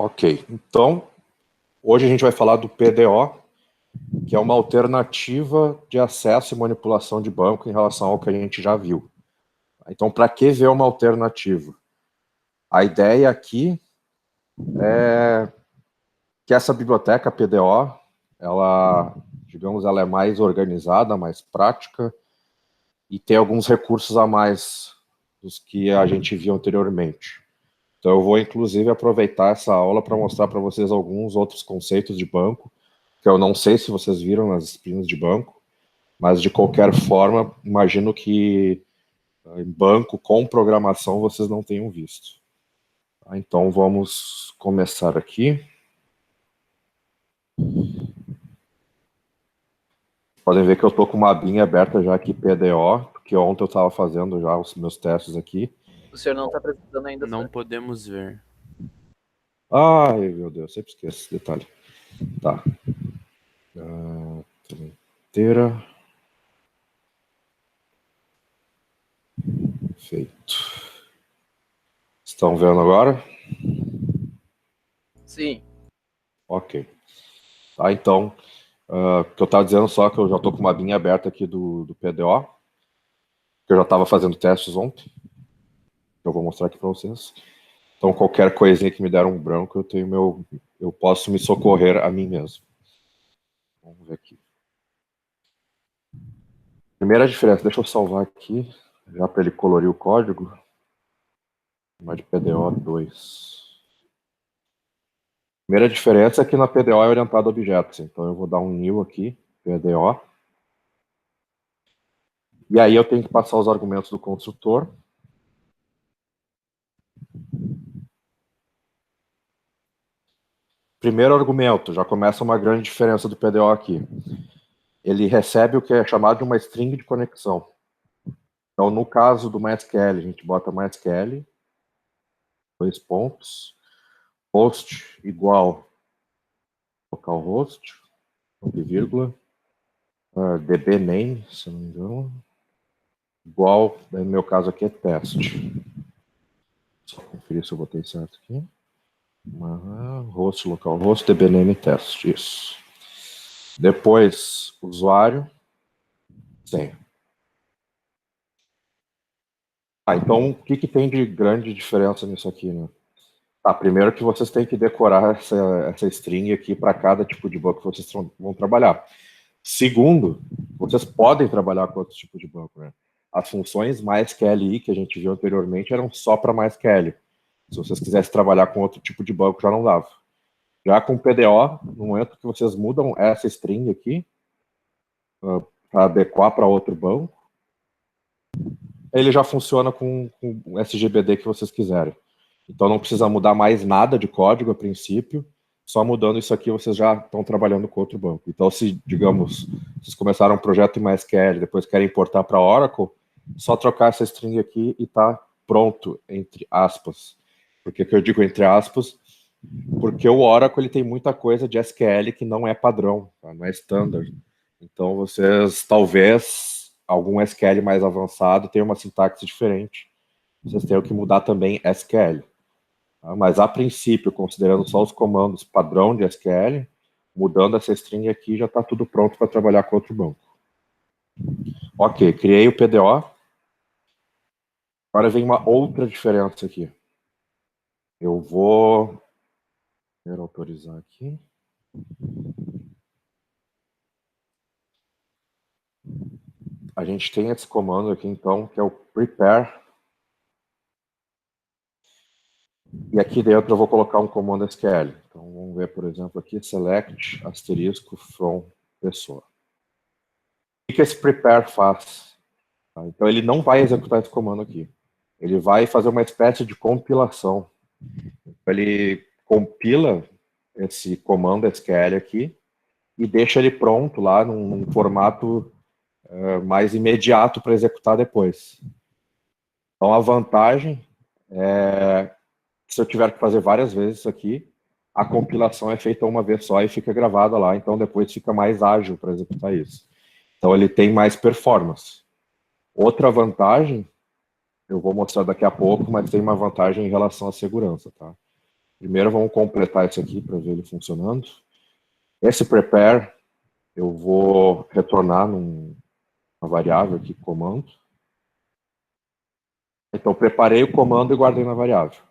Ok, então, hoje a gente vai falar do PDO, que é uma alternativa de acesso e manipulação de banco em relação ao que a gente já viu. Então, para que ver uma alternativa? A ideia aqui é que essa biblioteca PDO, ela, digamos, ela é mais organizada, mais prática, e tem alguns recursos a mais dos que a gente viu anteriormente. Então, eu vou, inclusive, aproveitar essa aula para mostrar para vocês alguns outros conceitos de banco, que eu não sei se vocês viram nas disciplinas de banco, mas, de qualquer forma, imagino que em banco com programação vocês não tenham visto. Então, vamos começar aqui. Podem ver que eu estou com uma abinha aberta já aqui, PDO, porque ontem eu estava fazendo já os meus testes aqui. O senhor não está apresentando ainda. Não podemos ver. Ai, meu Deus, sempre esqueço esse detalhe. Tá. Inteira. Feito. Estão vendo agora? Sim. Ok. Tá, então, que eu estava dizendo só que eu já estou com uma abinha aberta aqui do PDO, que eu já estava fazendo testes ontem. Eu vou mostrar aqui para vocês. Então, qualquer coisinha que me der um branco, eu posso me socorrer a mim mesmo. Vamos ver aqui. Primeira diferença, deixa eu salvar aqui, já para ele colorir o código. Chamar de PDO2. Primeira diferença é que na PDO é orientado a objetos. Então, eu vou dar um new aqui, PDO. E aí eu tenho que passar os argumentos do construtor. Primeiro argumento, já começa uma grande diferença do PDO aqui. Ele recebe o que é chamado de uma string de conexão. Então, no caso do MySQL, a gente bota MySQL, dois pontos, host igual localhost, vírgula, dbname, se não me engano, igual, no meu caso aqui é teste. Só conferir se eu botei certo aqui. Host, localhost, dbname, teste, isso. Depois, usuário, senha. Então, o que tem de grande diferença nisso aqui, né? Primeiro que vocês têm que decorar essa string aqui para cada tipo de banco que vocês vão trabalhar. Segundo, vocês podem trabalhar com outro tipo de banco, né? As funções MySQLi que a gente viu anteriormente eram só para MySQL. Se vocês quisessem trabalhar com outro tipo de banco, já não dava. Já com PDO, no momento que vocês mudam essa string aqui, para adequar para outro banco, ele já funciona com o SGBD que vocês quiserem. Então não precisa mudar mais nada de código a princípio, só mudando isso aqui vocês já estão trabalhando com outro banco. Então se, digamos, vocês começaram um projeto em MySQL, depois querem importar para Oracle, só trocar essa string aqui e está pronto, entre aspas. Por que eu digo entre aspas? Porque o Oracle ele tem muita coisa de SQL que não é padrão, tá? Não é standard. Então vocês, talvez, algum SQL mais avançado tenha uma sintaxe diferente. Vocês tenham que mudar também SQL. Mas, a princípio, considerando só os comandos padrão de SQL, mudando essa string aqui, já está tudo pronto para trabalhar com outro banco. Ok, criei o PDO. Agora vem uma outra diferença aqui. Eu vou autorizar aqui. A gente tem esse comando aqui, então, que é o prepare. E aqui dentro eu vou colocar um comando SQL. Então, vamos ver, por exemplo, aqui, select asterisco from pessoa. O que esse prepare faz? Então, ele não vai executar esse comando aqui. Ele vai fazer uma espécie de compilação. Ele compila esse comando SQL aqui e deixa ele pronto lá num formato mais imediato para executar depois. Então, a vantagem é que se eu tiver que fazer várias vezes isso aqui, a compilação é feita uma vez só e fica gravada lá, então depois fica mais ágil para executar isso. Então, ele tem mais performance. Outra vantagem, eu vou mostrar daqui a pouco, mas tem uma vantagem em relação à segurança, tá? Primeiro vamos completar isso aqui para ver ele funcionando. Esse prepare eu vou retornar numa variável aqui, comando. Então preparei o comando e guardei na variável.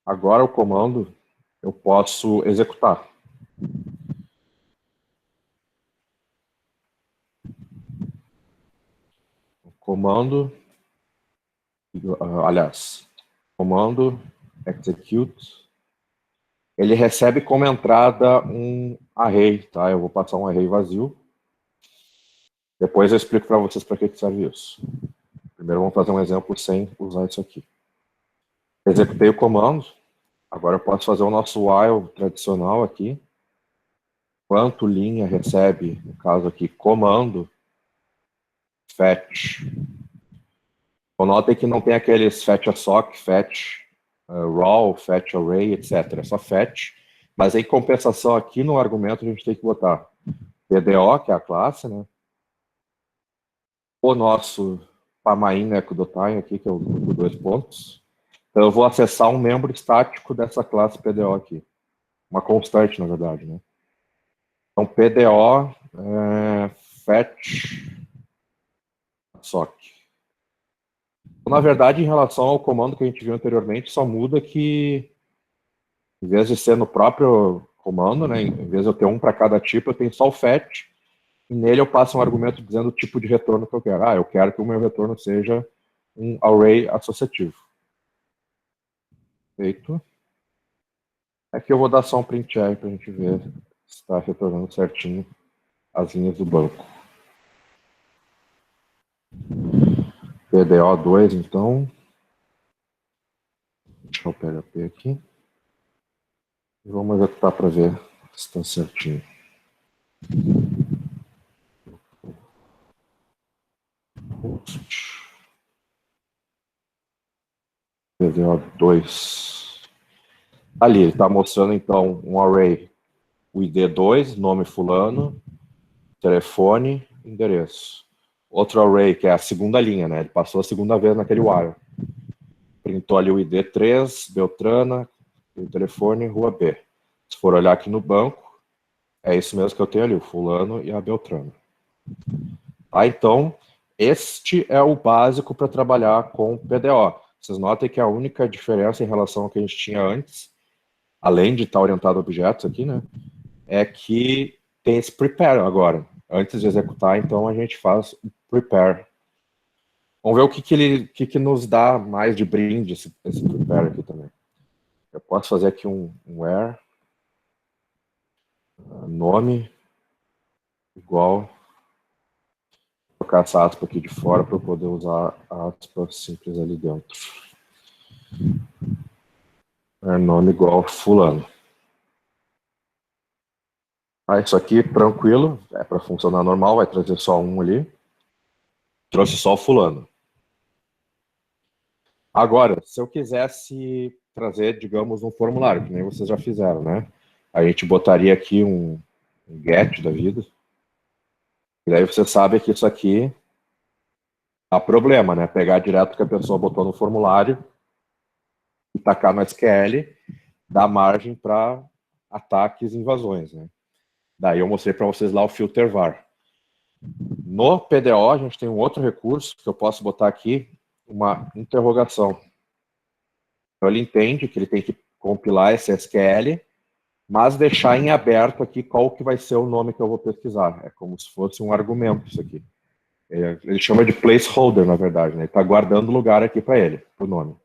Agora o comando eu posso executar. Comando, aliás, comando execute, ele recebe como entrada um array, tá? Eu vou passar um array vazio. Depois eu explico para vocês para que serve isso. Primeiro vamos fazer um exemplo sem usar isso aqui. Executei o comando. Agora eu posso fazer o nosso while tradicional aqui. Quanto linha recebe, no caso aqui, comando fetch. Então, notem que não tem aqueles fetch assoc, fetch raw, fetch array, etc. É só fetch. Mas em compensação aqui no argumento a gente tem que botar PDO, que é a classe, né? O nosso pamain, né, do time aqui, que é o 2 pontos. Então eu vou acessar um membro estático dessa classe PDO aqui. Uma constante, na verdade, né? Então PDO fetch soc. Então, na verdade, em relação ao comando que a gente viu anteriormente, só muda que, em vez de ser no próprio comando, né, em vez de eu ter um para cada tipo, eu tenho só o fetch, e nele eu passo um argumento dizendo o tipo de retorno que eu quero. Eu quero que o meu retorno seja um array associativo. Feito. Aqui eu vou dar só um print aí para a gente ver se está retornando certinho as linhas do banco. PDO2, então. Deixa eu pegar o PHP aqui. E vamos executar para ver se está certinho. PDO2. Ali, ele está mostrando então um array, o ID2, nome fulano, telefone, endereço. Outro array, que é a segunda linha, né? Ele passou a segunda vez naquele while. Printou ali o ID3, Beltrana, o telefone, rua B. Se for olhar aqui no banco, é isso mesmo que eu tenho ali, o fulano e a Beltrana. Tá, então, este é o básico para trabalhar com PDO. Vocês notem que a única diferença em relação ao que a gente tinha antes, além de estar orientado a objetos aqui, né, é que tem esse prepare agora. Antes de executar, então, a gente faz o prepare. Vamos ver o que nos dá mais de brinde esse prepare aqui também. Eu posso fazer aqui um where, nome, igual, vou colocar essa aspa aqui de fora para eu poder usar a aspa simples ali dentro. Nome igual fulano. Isso aqui, tranquilo, é para funcionar normal, vai trazer só um ali. Trouxe só o fulano. Agora, se eu quisesse trazer, digamos, um formulário, que nem vocês já fizeram, né? A gente botaria aqui um get da vida. E daí você sabe que isso aqui dá problema, né? Pegar direto o que a pessoa botou no formulário e tacar no SQL, dá margem para ataques e invasões, né? Daí eu mostrei para vocês lá o filter var. No PDO, a gente tem um outro recurso que eu posso botar aqui, uma interrogação. Então ele entende que ele tem que compilar esse SQL, mas deixar em aberto aqui qual que vai ser o nome que eu vou pesquisar. É como se fosse um argumento isso aqui. Ele chama de placeholder, na verdade, né? Ele está guardando lugar aqui para ele, para o nome.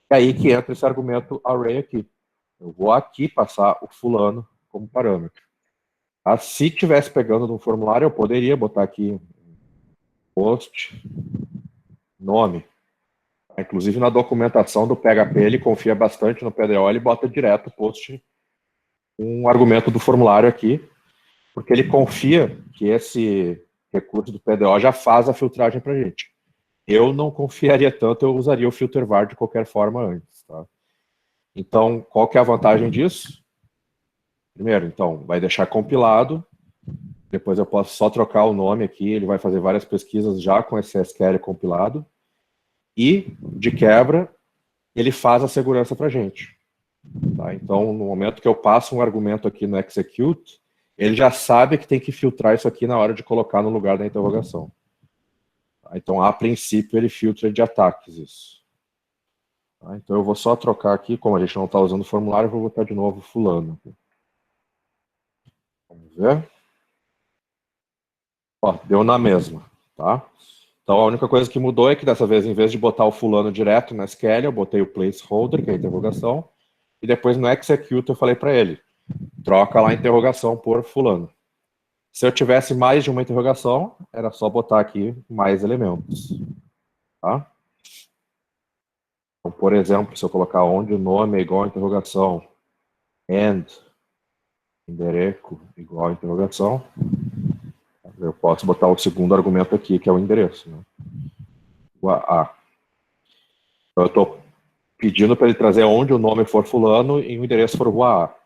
É aí que entra esse argumento array aqui. Eu vou aqui passar o fulano como parâmetro. Tá? Se estivesse pegando no formulário, eu poderia botar aqui post, nome. Inclusive na documentação do PHP, ele confia bastante no PDO, ele bota direto post um argumento do formulário aqui, porque ele confia que esse recurso do PDO já faz a filtragem para a gente. Eu não confiaria tanto, eu usaria o filter var de qualquer forma antes. Tá? Então, qual que é a vantagem disso? Primeiro, então, vai deixar compilado, depois eu posso só trocar o nome aqui, ele vai fazer várias pesquisas já com esse SQL compilado, e, de quebra, ele faz a segurança para a gente. Tá? Então, no momento que eu passo um argumento aqui no execute, ele já sabe que tem que filtrar isso aqui na hora de colocar no lugar da interrogação. Tá? Então, a princípio, ele filtra de ataques isso. Tá? Então, eu vou só trocar aqui, como a gente não está usando o formulário, eu vou botar de novo fulano. Vamos ver. Ó, deu na mesma, tá? Então, a única coisa que mudou é que dessa vez, em vez de botar o fulano direto na SQL, eu botei o placeholder, que é a interrogação, e depois no execute eu falei para ele, troca lá a interrogação por fulano. Se eu tivesse mais de uma interrogação, era só botar aqui mais elementos. Tá? Então, por exemplo, se eu colocar onde o nome é igual a interrogação, and endereço igual a interrogação, eu posso botar o segundo argumento aqui, que é o endereço. Né? O a. Então, eu estou pedindo para ele trazer onde o nome for fulano e o endereço for o a.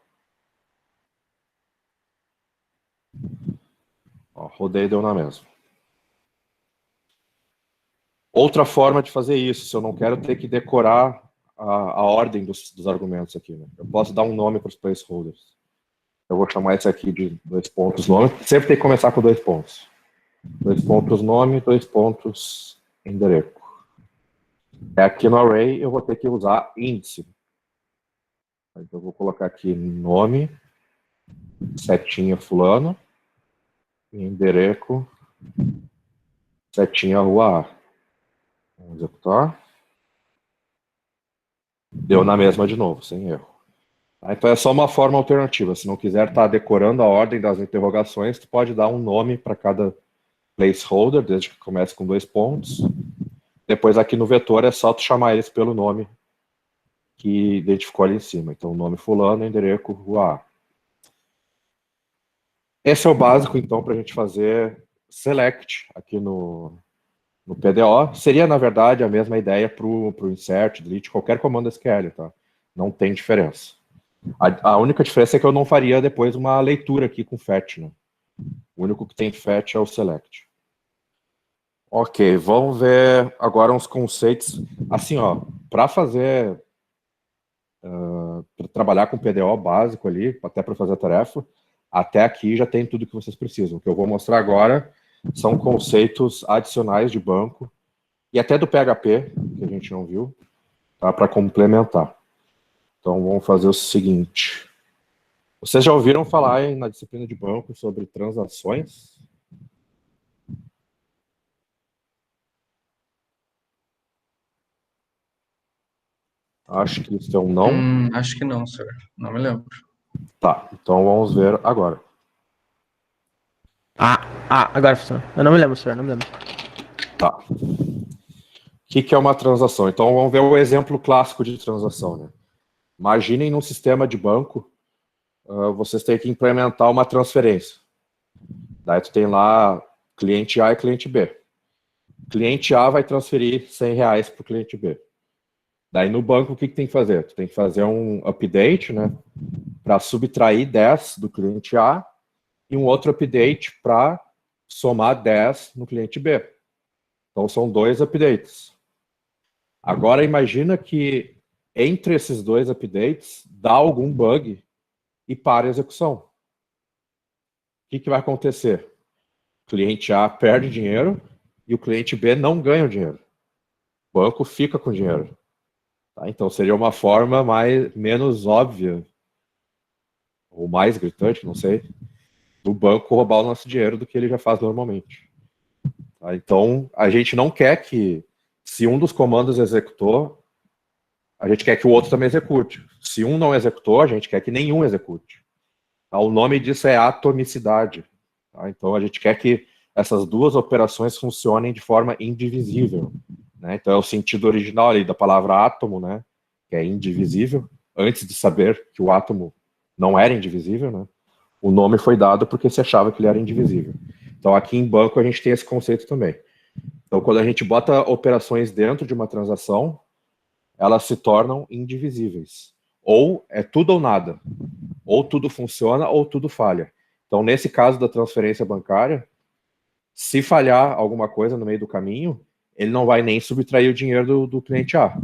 Ó, rodei e deu na mesma. Outra forma de fazer isso, se eu não quero ter que decorar a ordem dos argumentos aqui, né? Eu posso dar um nome para os placeholders. Eu vou chamar esse aqui de 2 pontos nome. Sempre tem que começar com 2 pontos. 2 pontos nome, 2 pontos endereço. Aqui no array eu vou ter que usar índice. Então eu vou colocar aqui nome, setinha fulano, e endereço, setinha rua A. Vamos executar. Deu na mesma de novo, sem erro. Então é só uma forma alternativa. Se não quiser estar decorando a ordem das interrogações, tu pode dar um nome para cada placeholder, desde que comece com 2 pontos. Depois aqui no vetor é só tu chamar eles pelo nome que identificou ali em cima. Então nome fulano, endereço, rua A. Esse é o básico, então, para a gente fazer select aqui no PDO. Seria, na verdade, a mesma ideia para o insert, delete, qualquer comando SQL, tá? Não tem diferença. A única diferença é que eu não faria depois uma leitura aqui com fetch, né? O único que tem fetch é o select. Ok, vamos ver agora uns conceitos. Assim, ó, para fazer, para trabalhar com PDO básico ali, até para fazer a tarefa, até aqui já tem tudo que vocês precisam. O que eu vou mostrar agora são conceitos adicionais de banco e até do PHP, que a gente não viu, tá, para complementar. Então, vamos fazer o seguinte. Vocês já ouviram falar na disciplina de banco sobre transações? Acho que isso é um não. Acho que não, senhor. Não me lembro. Tá, então vamos ver agora. Agora funciona. Eu não me lembro, senhor, não me lembro. Tá. O que é uma transação? Então vamos ver o exemplo clássico de transação, né? Imaginem num sistema de banco, vocês têm que implementar uma transferência. Daí tu tem lá cliente A e cliente B. Cliente A vai transferir R$100 para o cliente B. Daí no banco o que tem que fazer? Tu tem que fazer um update, né? Para subtrair 10 do cliente A e um outro update para somar 10 no cliente B. Então são 2 updates. Agora imagina que entre esses 2 updates dá algum bug e para a execução. O que vai acontecer? O cliente A perde dinheiro e o cliente B não ganha o dinheiro. O banco fica com o dinheiro. Tá? Então seria uma forma menos óbvia ou mais gritante, não sei, do banco roubar o nosso dinheiro do que ele já faz normalmente. Tá? Então a gente não quer que, se um dos comandos executou, a gente quer que o outro também execute. Se um não executou, a gente quer que nenhum execute. Tá? O nome disso é atomicidade. Tá? Então a gente quer que essas duas operações funcionem de forma indivisível. Né? Então é o sentido original ali da palavra átomo, né? Que é indivisível. Antes de saber que o átomo não era indivisível, né? O nome foi dado porque se achava que ele era indivisível. Então aqui em banco a gente tem esse conceito também. Então quando a gente bota operações dentro de uma transação, elas se tornam indivisíveis. Ou é tudo ou nada. Ou tudo funciona ou tudo falha. Então nesse caso da transferência bancária, se falhar alguma coisa no meio do caminho, ele não vai nem subtrair o dinheiro do cliente A.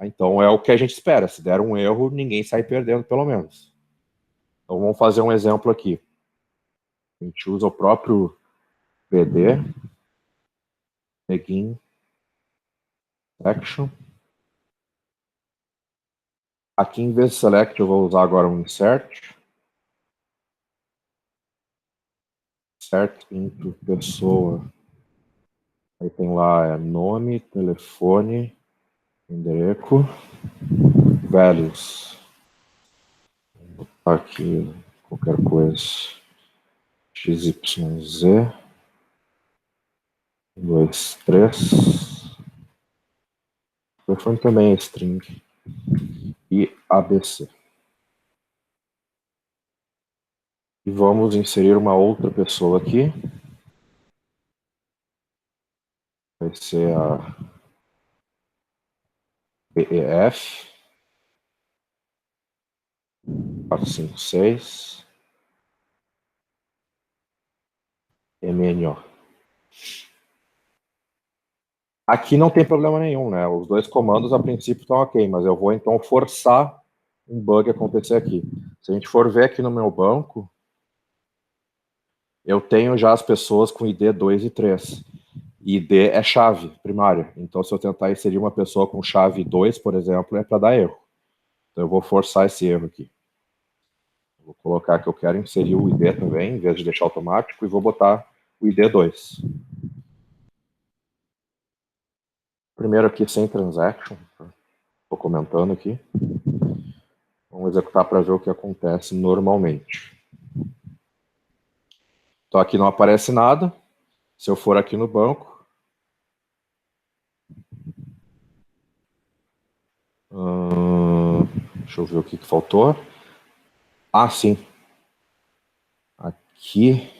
Então é o que a gente espera. Se der um erro, ninguém sai perdendo, pelo menos. Então vamos fazer um exemplo aqui. A gente usa o próprio PD, begin action. Aqui, em vez de select, eu vou usar agora um insert. Insert into pessoa. Aí tem lá nome, telefone, endereço, values. Vou botar aqui qualquer coisa. XYZ. 2, 3. O telefone também é string. E ABC. E vamos inserir uma outra pessoa aqui. Vai ser a BEF 456 MNO. Aqui não tem problema nenhum, né? Os dois comandos a princípio estão ok, mas eu vou então forçar um bug acontecer aqui. Se a gente for ver aqui no meu banco, eu tenho já as pessoas com ID 2 e 3. ID é chave primária. Então, se eu tentar inserir uma pessoa com chave 2, por exemplo, é para dar erro. Então, eu vou forçar esse erro aqui. Vou colocar que eu quero inserir o ID também, em vez de deixar automático, e vou botar o ID 2. Primeiro aqui, sem transaction. Estou comentando aqui. Vamos executar para ver o que acontece normalmente. Então, aqui não aparece nada. Se eu for aqui no banco, deixa eu ver o que faltou. Ah, sim. Aqui,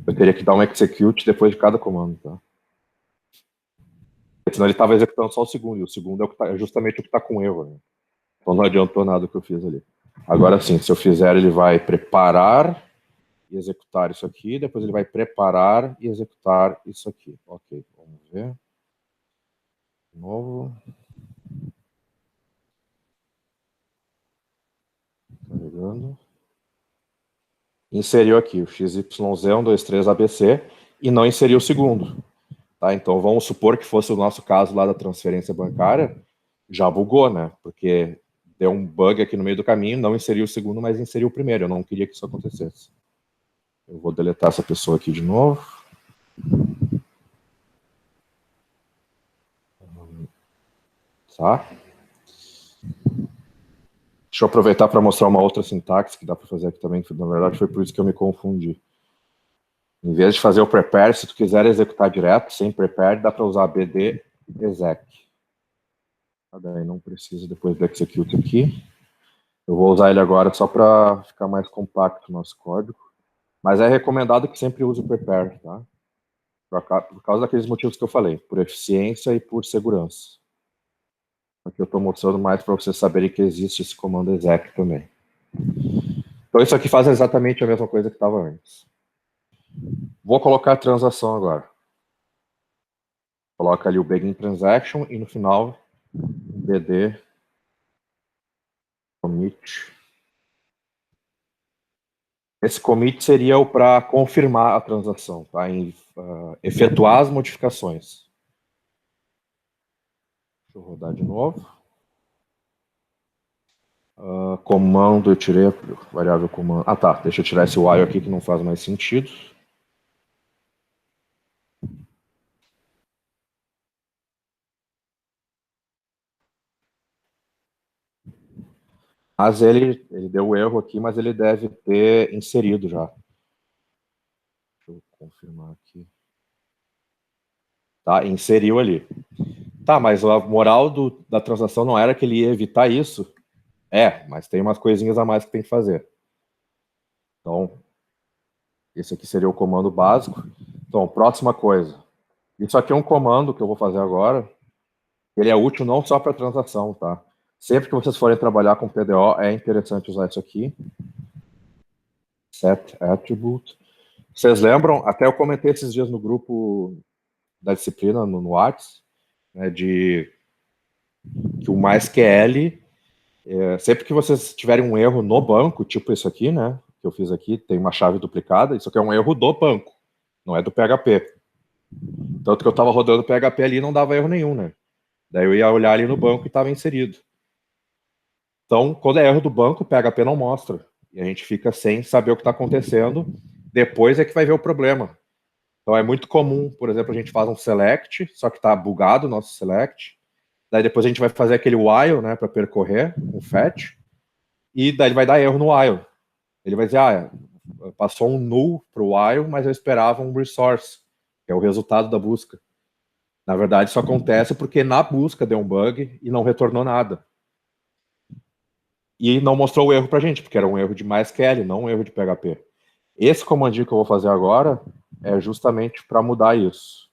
eu teria que dar um execute depois de cada comando, tá? Senão ele estava executando só o segundo, e o segundo é justamente o que está com erro, né? Então não adiantou nada o que eu fiz ali. Agora sim, se eu fizer, ele vai preparar e executar isso aqui, depois ele vai preparar e executar isso aqui. Ok, vamos ver. De novo. Carregando. Inseriu aqui o XYZ123ABC e não inseriu o segundo. Tá? Então vamos supor que fosse o nosso caso lá da transferência bancária, já bugou, né? Porque deu um bug aqui no meio do caminho, não inseriu o segundo, mas inseriu o primeiro. Eu não queria que isso acontecesse. Eu vou deletar essa pessoa aqui de novo. Tá? Deixa eu aproveitar para mostrar uma outra sintaxe que dá para fazer aqui também, que na verdade foi por isso que eu me confundi. Em vez de fazer o prepare, se tu quiser executar direto, sem prepare, dá para usar bd exec. Daí não precisa depois do execute aqui. Eu vou usar ele agora só para ficar mais compacto o nosso código. Mas é recomendado que sempre use o prepare, tá? Por causa daqueles motivos que eu falei, por eficiência e por segurança. Aqui eu estou mostrando mais para vocês saberem que existe esse comando exec também. Então isso aqui faz exatamente a mesma coisa que estava antes. Vou colocar a transação agora. Coloca ali o begin transaction e no final bd commit. Esse commit seria o para confirmar a transação, tá? Efetuar as modificações. Deixa eu rodar de novo. Comando, eu tirei a variável comando. Ah, tá. Deixa eu tirar esse while aqui que não faz mais sentido. Mas ele deu o erro aqui, mas ele deve ter inserido já. Deixa eu confirmar aqui. Tá, inseriu ali. Tá, mas a moral da transação não era que ele ia evitar isso? É, mas tem umas coisinhas a mais que tem que fazer. Então, esse aqui seria o comando básico. Então, próxima coisa. Isso aqui é um comando que eu vou fazer agora. Ele é útil não só para transação, tá? Sempre que vocês forem trabalhar com PDO, é interessante usar isso aqui. Set attribute. Vocês lembram? Até eu comentei esses dias no grupo da disciplina, no Whats, né, de que o MySQL, sempre que vocês tiverem um erro no banco, tipo isso aqui, né, que eu fiz aqui, tem uma chave duplicada, isso aqui é um erro do banco, não é do PHP. Tanto que eu estava rodando o PHP ali e não dava erro nenhum, né? Daí eu ia olhar ali no banco e estava inserido. Então, quando é erro do banco, o PHP não mostra. E a gente fica sem saber o que está acontecendo. Depois é que vai ver o problema. Então é muito comum, por exemplo, a gente faz um select, só que está bugado o nosso select. Daí depois a gente vai fazer aquele while, né, para percorrer, um fetch. E daí ele vai dar erro no while. Ele vai dizer, passou um null para o while, mas eu esperava um resource, que é o resultado da busca. Na verdade, isso acontece porque na busca deu um bug e não retornou nada. E não mostrou o erro pra gente, porque era um erro de MySQL, não um erro de PHP. Esse comandinho que eu vou fazer agora é justamente para mudar isso.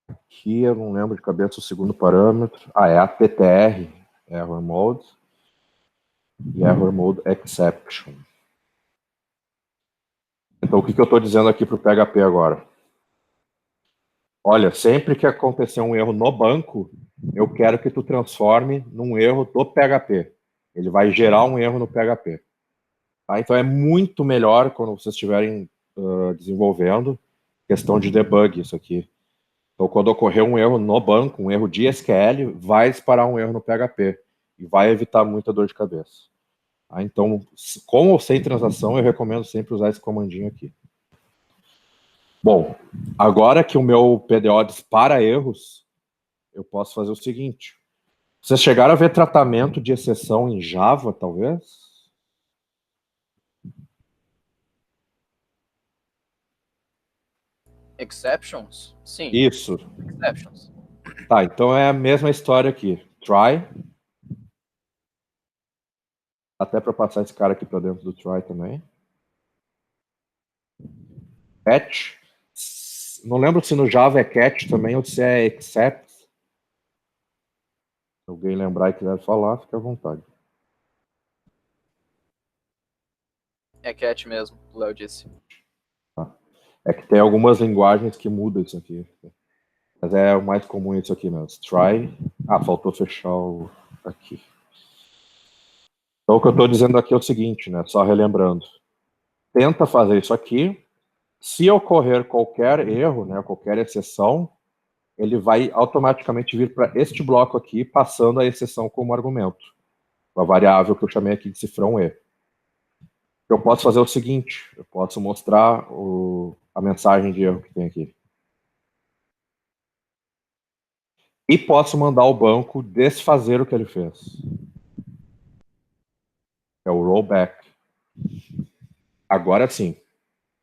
Aqui eu não lembro de cabeça o segundo parâmetro. É a PTR, Error Mode, e Error Mode Exception. Então o que eu estou dizendo aqui para o PHP agora? Olha, sempre que acontecer um erro no banco, eu quero que tu transforme num erro do PHP. Ele vai gerar um erro no PHP. Tá? Então é muito melhor quando vocês estiverem desenvolvendo questão de debug isso aqui. Então quando ocorrer um erro no banco, um erro de SQL, vai disparar um erro no PHP e vai evitar muita dor de cabeça. Tá? Então, com ou sem transação, eu recomendo sempre usar esse comandinho aqui. Bom, agora que o meu PDO dispara erros, eu posso fazer o seguinte. Vocês chegaram a ver tratamento de exceção em Java, talvez? Exceptions? Sim. Isso. Exceptions. Tá, então é a mesma história aqui. Try. Até para passar esse cara aqui para dentro do try também. Catch. Não lembro se no Java é catch também ou se é except. Se alguém lembrar e quiser falar, fica à vontade. É catch mesmo, o Léo disse. Tá. É que tem algumas linguagens que mudam isso aqui. Mas é o mais comum isso aqui mesmo. Try. Faltou fechar o aqui. Então o que eu estou dizendo aqui é o seguinte, né? Só relembrando. Tenta fazer isso aqui. Se ocorrer qualquer erro, né, qualquer exceção, ele vai automaticamente vir para este bloco aqui, passando a exceção como argumento. A variável que eu chamei aqui de cifrão E. Eu posso fazer o seguinte, eu posso mostrar a mensagem de erro que tem aqui. E posso mandar o banco desfazer o que ele fez. É o rollback. Agora sim.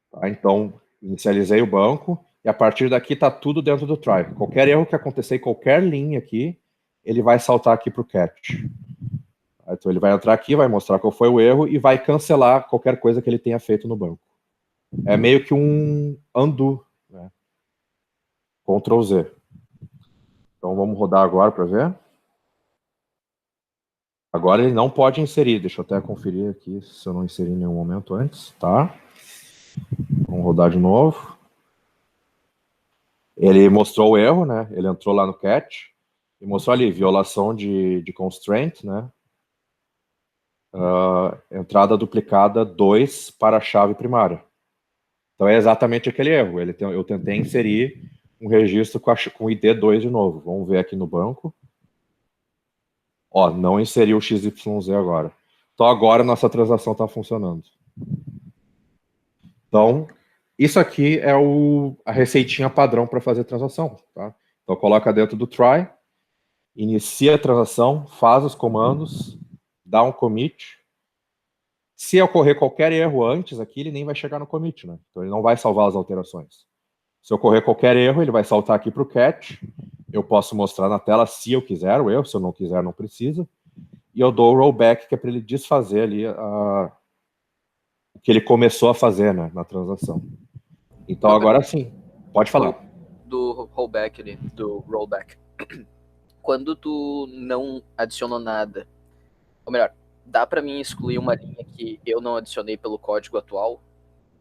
Tá? Então, inicializei o banco e a partir daqui está tudo dentro do try. Qualquer erro que acontecer em qualquer linha aqui, ele vai saltar aqui para o catch. Então ele vai entrar aqui, vai mostrar qual foi o erro e vai cancelar qualquer coisa que ele tenha feito no banco. É meio que um undo, né? Ctrl Z. Então vamos rodar agora para ver. Agora ele não pode inserir, deixa eu até conferir aqui se eu não inseri em nenhum momento antes, tá? Vamos rodar de novo. Ele mostrou o erro, né? Ele entrou lá no catch e mostrou ali, violação de constraint, né? Entrada duplicada 2 para a chave primária. Então é exatamente aquele erro. Eu tentei inserir um registro com o ID 2 de novo. Vamos ver aqui no banco. Ó, não inseriu o XYZ agora. Então agora nossa transação está funcionando. Então, isso aqui é a receitinha padrão para fazer transação. Tá? Então coloca dentro do try, inicia a transação, faz os comandos, dá um commit. Se ocorrer qualquer erro antes aqui, ele nem vai chegar no commit, né? Então ele não vai salvar as alterações. Se ocorrer qualquer erro, ele vai saltar aqui para o catch. Eu posso mostrar na tela se eu quiser o erro, se eu não quiser, não precisa. E eu dou o rollback, que é para ele desfazer ali o que ele começou a fazer, né, na transação. Então agora sim, pode falar. Do rollback ali, do rollback. Quando tu não adicionou nada, ou melhor, dá para mim excluir uma linha que eu não adicionei pelo código atual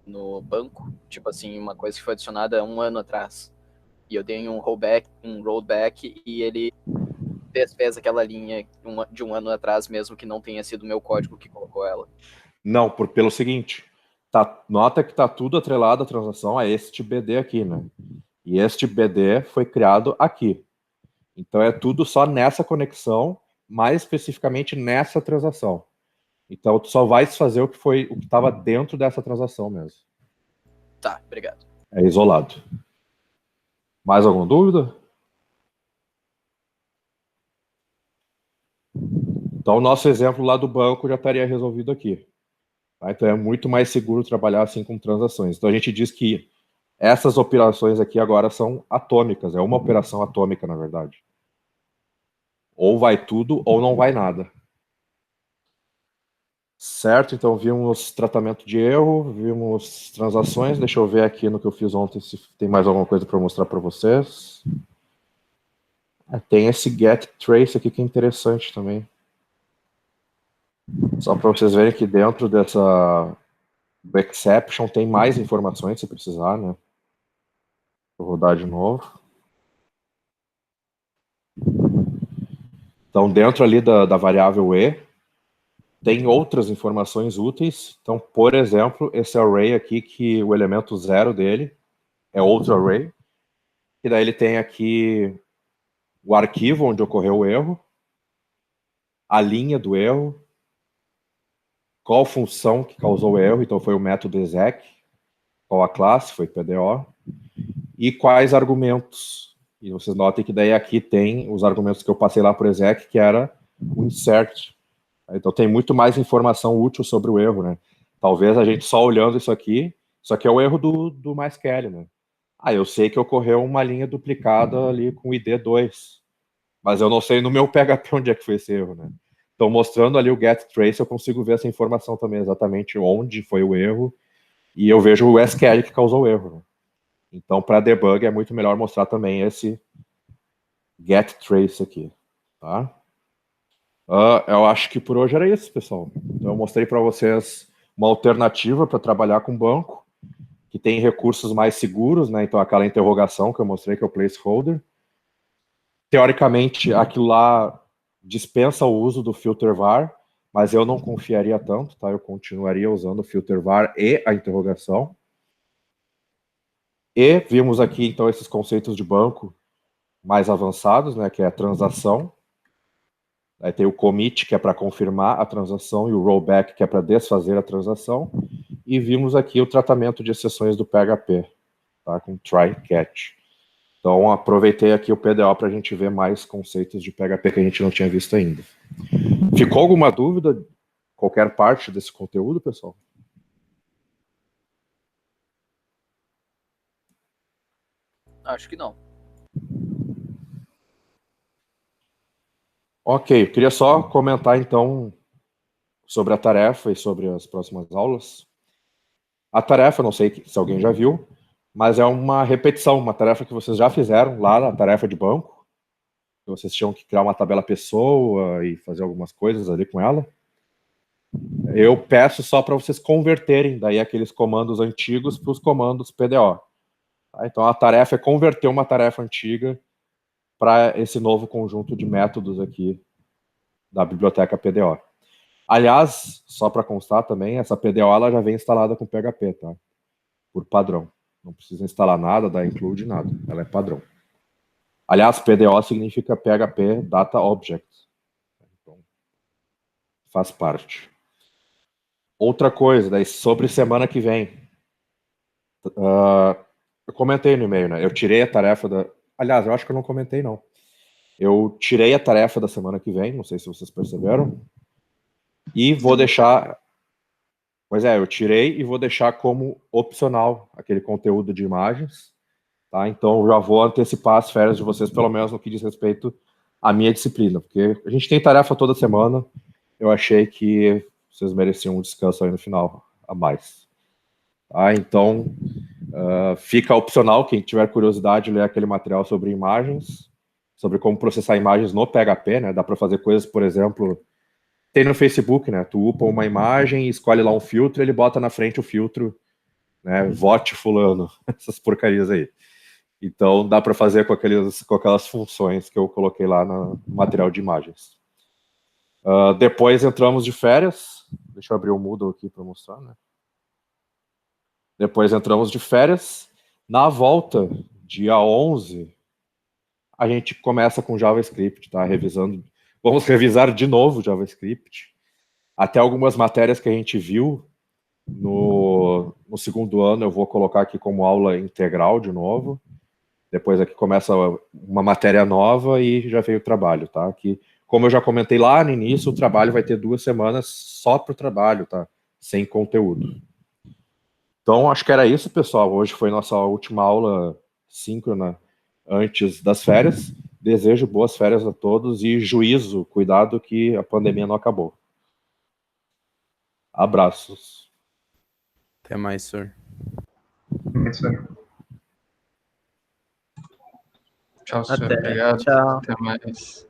no banco? Tipo assim, uma coisa que foi adicionada 1 ano atrás. E eu dei um rollback e ele desfez aquela linha de um ano atrás, mesmo que não tenha sido o meu código que colocou ela. Não, pelo seguinte, nota que tá tudo atrelado à transação a este BD aqui, né? E este BD foi criado aqui. Então é tudo só nessa conexão, mais especificamente nessa transação. Então tu só vai fazer o que estava dentro dessa transação mesmo. Tá, obrigado. É isolado. Mais alguma dúvida? Então o nosso exemplo lá do banco já estaria resolvido aqui. Tá? Então é muito mais seguro trabalhar assim com transações. Então a gente diz que essas operações aqui agora são atômicas. É uma operação atômica, na verdade. Ou vai tudo ou não vai nada. Certo, então vimos tratamento de erro, vimos transações. Deixa eu ver aqui no que eu fiz ontem se tem mais alguma coisa para mostrar para vocês. Tem esse get trace aqui que é interessante também. Só para vocês verem que dentro do exception tem mais informações se precisar, né? Vou rodar de novo. Então dentro ali da variável e tem outras informações úteis. Então, por exemplo, esse array aqui, que o elemento 0 dele é outro array. E daí ele tem aqui o arquivo onde ocorreu o erro, a linha do erro, qual função que causou o erro, então foi o método exec, qual a classe, foi PDO, e quais argumentos. E vocês notem que daí aqui tem os argumentos que eu passei lá por exec, que era o insert. Então tem muito mais informação útil sobre o erro, né? Talvez a gente só olhando isso aqui é o erro do MySQL, né? Eu sei que ocorreu uma linha duplicada ali com ID2, mas eu não sei no meu PHP onde é que foi esse erro, né? Então mostrando ali o get trace, eu consigo ver essa informação também, exatamente onde foi o erro, e eu vejo o SQL que causou o erro, né? Então para debug é muito melhor mostrar também esse get trace aqui, tá? Eu acho que por hoje era isso, pessoal. Então eu mostrei para vocês uma alternativa para trabalhar com banco, que tem recursos mais seguros, né? Então aquela interrogação que eu mostrei, que é o placeholder. Teoricamente, aquilo lá dispensa o uso do filter var, mas eu não confiaria tanto, tá? Eu continuaria usando o filter var e a interrogação. E vimos aqui, então, esses conceitos de banco mais avançados, né? Que é a transação. Aí tem o commit, que é para confirmar a transação, e o rollback, que é para desfazer a transação. E vimos aqui o tratamento de exceções do PHP, tá? Com try, catch. Então, aproveitei aqui o PDO para a gente ver mais conceitos de PHP que a gente não tinha visto ainda. Ficou alguma dúvida? Qualquer parte desse conteúdo, pessoal? Acho que não. Ok, eu queria só comentar, então, sobre a tarefa e sobre as próximas aulas. A tarefa, não sei se alguém já viu, mas é uma repetição, uma tarefa que vocês já fizeram lá na tarefa de banco. Vocês tinham que criar uma tabela pessoa e fazer algumas coisas ali com ela. Eu peço só para vocês converterem daí aqueles comandos antigos para os comandos PDO. Tá? Então a tarefa é converter uma tarefa antiga para esse novo conjunto de métodos aqui da biblioteca PDO. Aliás, só para constar também, essa PDO ela já vem instalada com PHP, tá? Por padrão. Não precisa instalar nada, dar include nada. Ela é padrão. Aliás, PDO significa PHP Data Object. Então, faz parte. Outra coisa, daí, sobre semana que vem. Eu comentei no e-mail, né? Eu tirei a tarefa da... Aliás, eu acho que eu não comentei, não. Eu tirei a tarefa da semana que vem, não sei se vocês perceberam. E vou deixar... Pois é, eu tirei e vou deixar como opcional aquele conteúdo de imagens. Tá? Então, já vou antecipar as férias de vocês, pelo menos no que diz respeito à minha disciplina. Porque a gente tem tarefa toda semana. Eu achei que vocês mereciam um descanso aí no final a mais. Tá? Então, fica opcional, quem tiver curiosidade, ler aquele material sobre imagens, sobre como processar imagens no PHP, né? Dá para fazer coisas, por exemplo, tem no Facebook, né? Tu upa uma imagem, escolhe lá um filtro, ele bota na frente o filtro, né? Vote fulano, essas porcarias aí. Então dá para fazer com aquelas funções que eu coloquei lá no material de imagens. Depois entramos de férias. Deixa eu abrir o Moodle aqui para mostrar, né? Depois entramos de férias. Na volta, dia 11, a gente começa com JavaScript, tá? Revisando. Vamos revisar de novo JavaScript. Até algumas matérias que a gente viu no segundo ano eu vou colocar aqui como aula integral de novo. Depois aqui começa uma matéria nova e já veio o trabalho, tá? Que, como eu já comentei lá no início, o trabalho vai ter 2 semanas só para o trabalho, tá? Sem conteúdo. Então, acho que era isso, pessoal. Hoje foi nossa última aula síncrona antes das férias. Desejo boas férias a todos e juízo, cuidado que a pandemia não acabou. Abraços. Até mais, senhor. Isso aí. Tchau, senhor. Até. Obrigado. Tchau. Até mais.